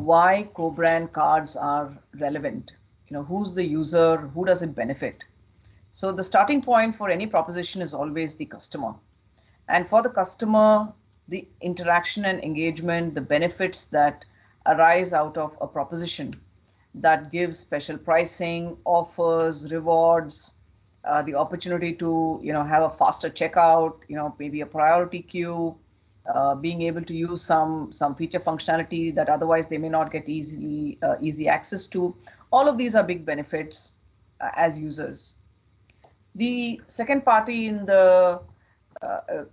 why co-brand cards are relevant. Who's the user? Who does it benefit? So the starting point for any proposition is always the customer. And for the customer, the interaction and engagement, the benefits that arise out of a proposition that gives special pricing, offers, rewards, the opportunity to have a faster checkout, maybe a priority queue, being able to use some feature functionality that otherwise they may not get easy access to. All of these are big benefits as users. The second party in the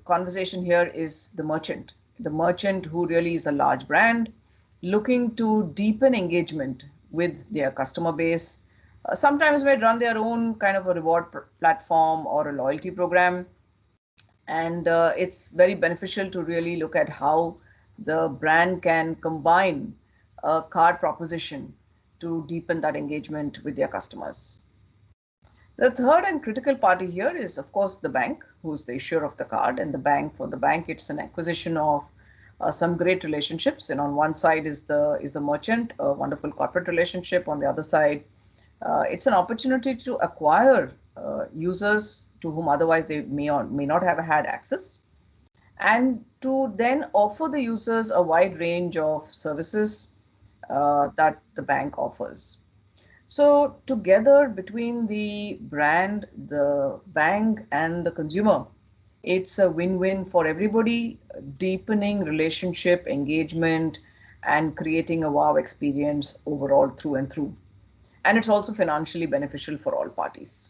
conversation here is the merchant. The merchant who really is a large brand looking to deepen engagement with their customer base. Sometimes may run their own kind of a reward platform or a loyalty program. And it's very beneficial to really look at how the brand can combine a card proposition to deepen that engagement with their customers. The third and critical party here is, of course, the bank, who's the issuer of the card. And for the bank, it's an acquisition of some great relationships. And on one side is the merchant, a wonderful corporate relationship. On the other side, it's an opportunity to acquire users to whom otherwise they may or may not have had access, and to then offer the users a wide range of services that the bank offers. So together between the brand, the bank, and the consumer, it's a win-win for everybody, deepening relationship, engagement, and creating a wow experience overall through and through. And it's also financially beneficial for all parties.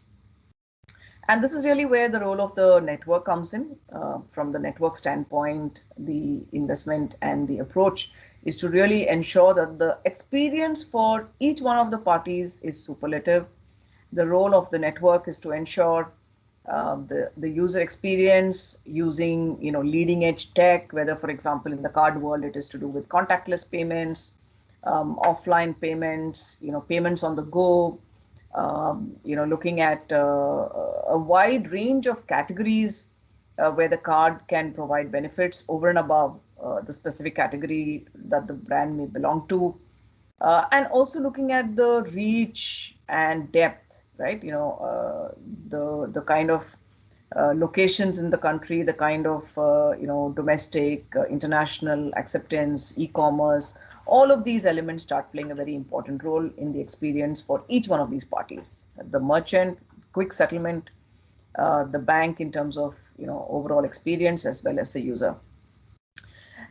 And this is really where the role of the network comes in. From the network standpoint, the investment and the approach is to really ensure that the experience for each one of the parties is superlative. The role of the network is to ensure the user experience using leading edge tech, whether, for example, in the card world, it is to do with contactless payments, offline payments, payments on the go, looking at a wide range of categories where the card can provide benefits over and above the specific category that the brand may belong to. And also looking at the reach and depth, right? The kind of locations in the country, the kind of domestic, international acceptance, e-commerce, all of these elements start playing a very important role in the experience for each one of these parties. The merchant, quick settlement, the bank in terms of overall experience, as well as the user.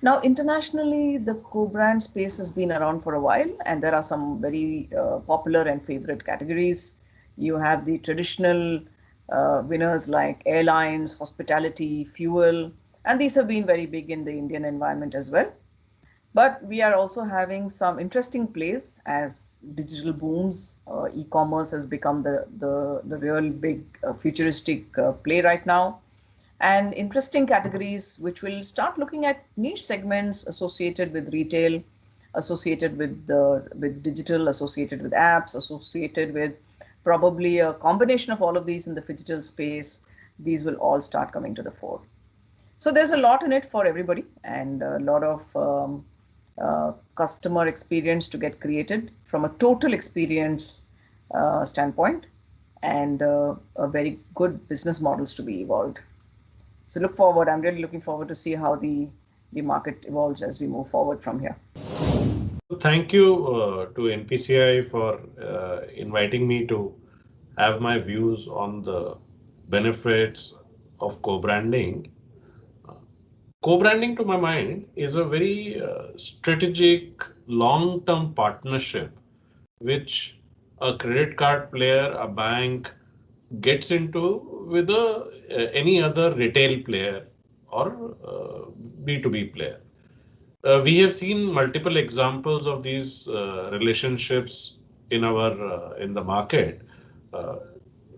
Now, internationally, the co-brand space has been around for a while, and there are some very popular and favorite categories. You have the traditional winners like airlines, hospitality, fuel, and these have been very big in the Indian environment as well. But we are also having some interesting plays as digital booms. E-commerce has become the real big futuristic play right now. And interesting categories which will start looking at niche segments associated with retail, associated with digital, associated with apps, associated with probably a combination of all of these in the digital space. These will all start coming to the fore. So there's a lot in it for everybody, and a lot of customer experience to get created from a total experience standpoint, and a very good business models to be evolved. So I'm really looking forward to see how the market evolves as we move forward from here. Thank you to NPCI for inviting me to have my views on the benefits of co-branding. Co-branding, to my mind, is a very strategic long-term partnership which a credit card player, a bank gets into with any other retail player or B2B player. We have seen multiple examples of these relationships in the market. Uh,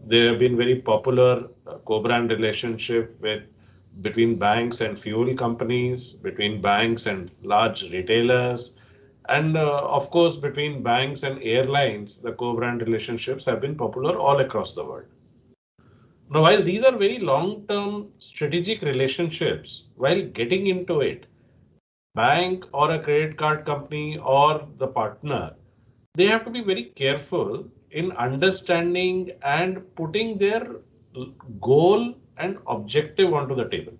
they have been very popular co-brand relationship between banks and fuel companies, between banks and large retailers, and of course between banks and airlines. The co-brand relationships have been popular all across the world. Now, while these are very long-term strategic relationships, while getting into it, bank or a credit card company or the partner, they have to be very careful in understanding and putting their goal and objective onto the table.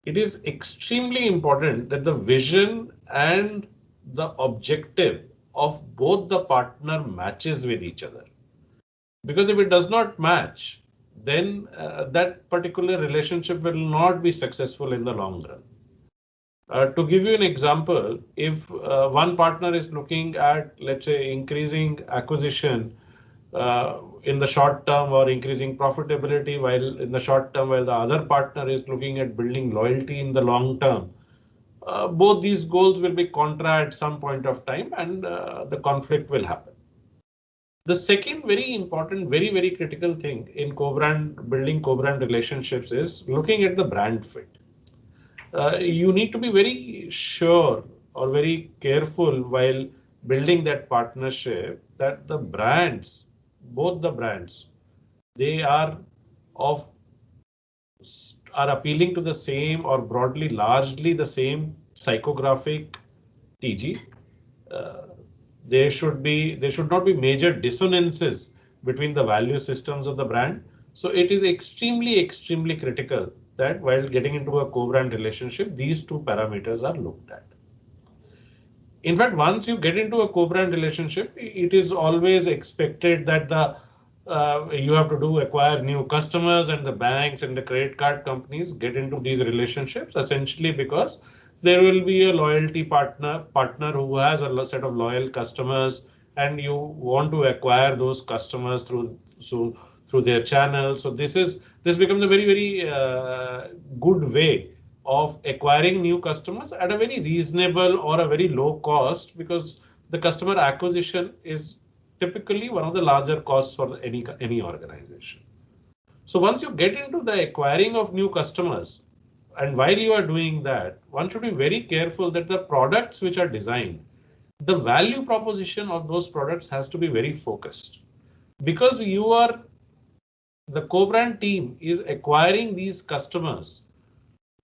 It is extremely important that the vision and the objective of both the partner matches with each other. Because if it does not match, then that particular relationship will not be successful in the long run. To give you an example, if one partner is looking at, let's say, increasing acquisition in the short term or increasing profitability while in the short term, while the other partner is looking at building loyalty in the long term, both these goals will be contra at some point of time and the conflict will happen. The second very important, very, very critical thing in co-brand building co-brand relationships is looking at the brand fit. You need to be very sure or very careful while building that partnership that the brands, both the brands, they of are appealing to the same or broadly largely the same psychographic TG. Uh, there should not be major dissonances between the value systems of the brand. So it is extremely critical that while getting into a co-brand relationship, these two parameters are looked at. In fact, once you get into a co-brand relationship, it is always expected that the you have to do acquire new customers, and the banks and the credit card companies get into these relationships essentially because there will be a loyalty partner who has a set of loyal customers, and you want to acquire those customers through their channel. So this becomes a very good way of acquiring new customers at a very reasonable or a very low cost, because the customer acquisition is typically one of the larger costs for any organization. So once you get into the acquiring of new customers, and while you are doing that, one should be very careful that the products which are designed, the value proposition of those products has to be very focused, because the co-brand team is acquiring these customers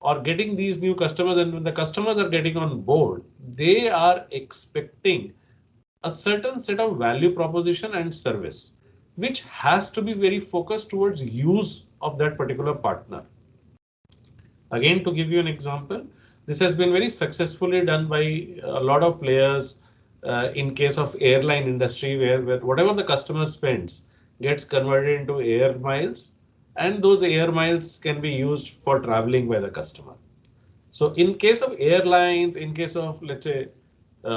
or getting these new customers, and when the customers are getting on board, they are expecting a certain set of value proposition and service which has to be very focused towards use of that particular partner. Again, to give you an example, this has been very successfully done by a lot of players in case of airline industry, where whatever the customer spends gets converted into air miles, and those air miles can be used for traveling by the customer. So in case of airlines, in case of, let's say,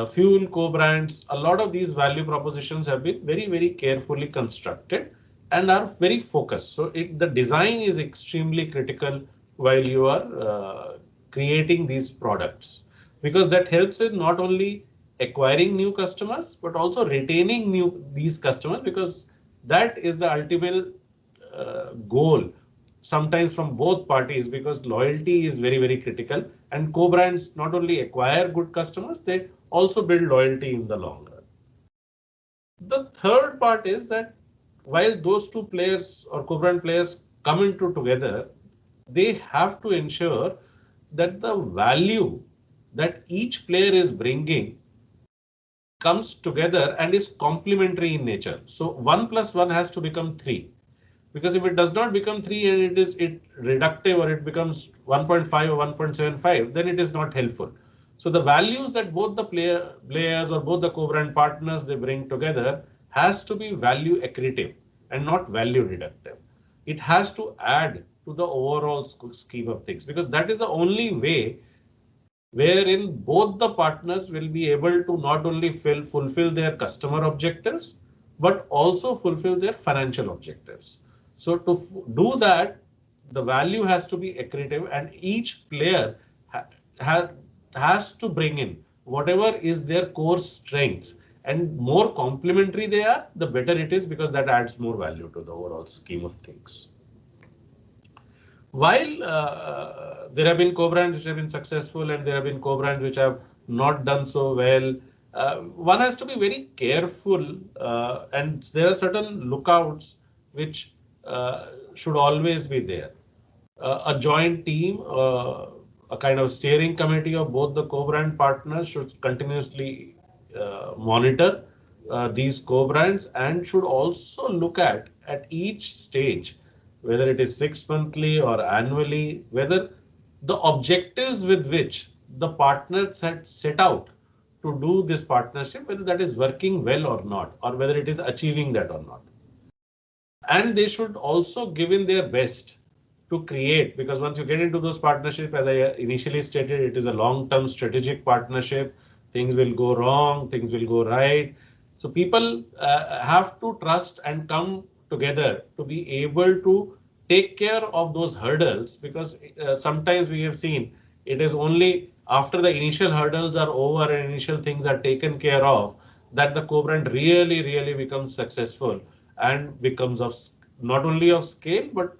fuel co-brands, a lot of these value propositions have been very carefully constructed and are very focused. So the design is extremely critical while you are creating these products, because that helps in not only acquiring new customers but also retaining these customers, because that is the ultimate goal sometimes from both parties, because loyalty is very critical, and co-brands not only acquire good customers, they also build loyalty in the long run. The third part is that while those two players or co-brand players come into together, they have to ensure that the value that each player is bringing comes together and is complementary in nature. So 1 plus 1 has to become 3, because if it does not become 3 and it reductive, or it becomes 1.5 or 1.75, then it is not helpful. So the values that both the players or both the co-brand partners they bring together has to be value accretive and not value reductive. It has to add to the overall scheme of things, because that is the only way wherein both the partners will be able to not only fulfill their customer objectives, but also fulfill their financial objectives. So to do that, the value has to be accretive, and each player ha ha has to bring in whatever is their core strengths. And more complementary they are, the better it is, because that adds more value to the overall scheme of things. While there have been co-brands which have been successful and there have been co-brands which have not done so well, one has to be very careful, and there are certain lookouts which should always be there. A joint team a kind of steering committee of both the co-brand partners should continuously monitor these co-brands and should also look at each stage, whether it is 6 monthly or annually, whether the objectives with which the partners had set out to do this partnership, whether that is working well or not, or whether it is achieving that or not. And they should also give in their best to create, because once you get into those partnerships, as I initially stated, it is a long term strategic partnership. Things will go wrong, things will go right. So people have to trust and come together to be able to take care of those hurdles, because sometimes we have seen it is only after the initial hurdles are over and initial things are taken care of that the co-brand really becomes successful and becomes of not only of scale, but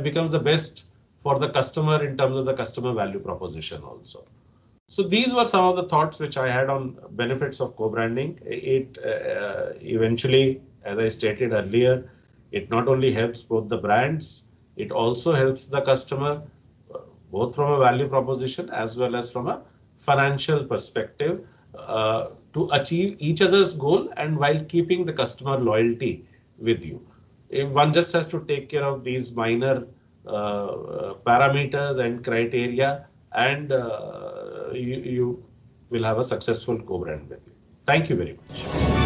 becomes the best for the customer in terms of the customer value proposition also. So these were some of the thoughts which I had on benefits of co-branding. It eventually, as I stated earlier, it not only helps both the brands, it also helps the customer, both from a value proposition as well as from a financial perspective, to achieve each other's goal and while keeping the customer loyalty with you. If one just has to take care of these minor parameters and criteria, and you will have a successful co-brand with you. Thank you very much.